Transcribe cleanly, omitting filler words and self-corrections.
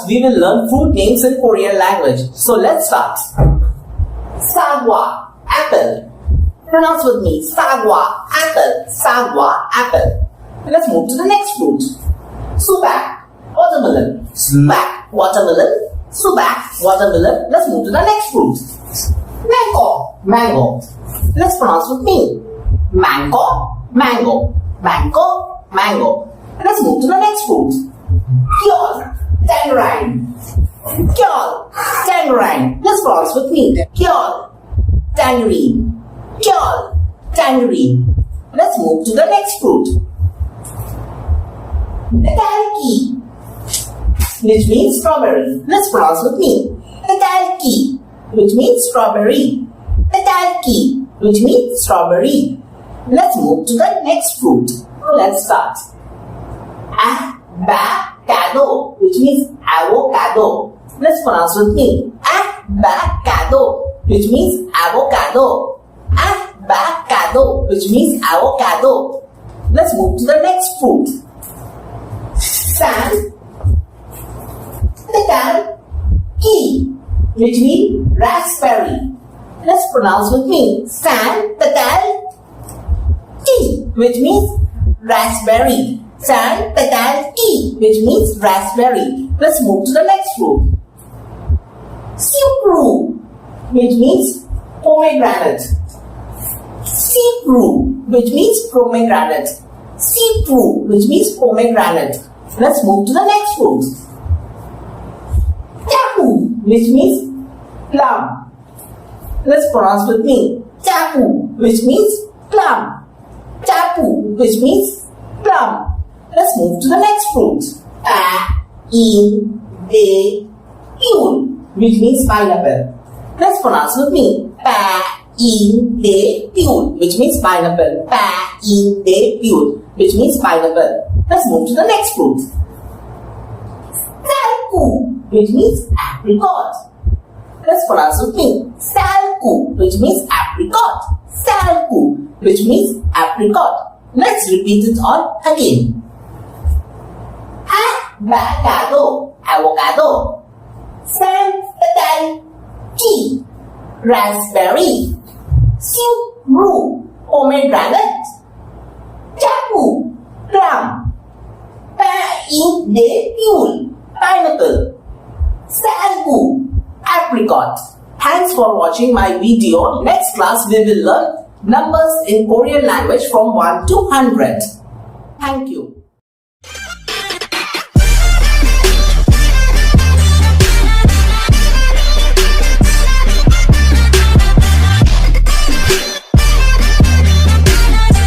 we will learn fruit names in Korean language. So let's start. Sagwa, apple. Pronounce with me. Sagwa, apple. Sagwa, apple. Let's move to the next fruit. Subak, watermelon. Subak, watermelon. Subak, watermelon. Let's move to the next fruit. Mango, mango. Let's pronounce with me. Mango, mango. Mango, mango. Let's move to the next fruit. Kale, tangerine. Kale, tangerine. Let's pronounce with me. Kale, tangerine. Kale, tangerine. Let's move to the next fruit. Natalki, which means strawberry. Let's pronounce with me. Natalki, which means strawberry. Natalki, which means strawberry. Let's move to the next fruit. Let's start. Avocado, which means avocado. Let's pronounce with me. Avocado, which means avocado. Avocado, which means avocado. Let's move to the next fruit. Santatalki, which means raspberry. Let's pronounce with me. Santatalki, which means raspberry. Santatalki, which means raspberry. Let's move to the next fruit. Sipru, which means pomegranate. Sipru, which means pomegranate. Sipru, which means pomegranate. Let's move to the next fruit. Tapu, which means plum. Let's pronounce with me. Tapu, which means plum. Tapu, which means plum. Let's move to the next fruit. Pa-in-de-yul, which means pineapple. Let's pronounce with me. Pa-in-de-yul, which means pineapple. Pa-in-de-yul, which means pineapple. Let's move to the next fruit. Salku, which means apricot. Let's pronounce with me. Salku, which means apricot. Salku, which means apricot. Let's repeat it all again. Avocado, avocado. Santatalki, raspberry. Sipru, pomegranate. Tapu, plum. Pa-in-de-yul, pineapple. Salku, apricot. Thanks for watching my video. Next class we will learn numbers in Korean language from 1 to 100. Thank you.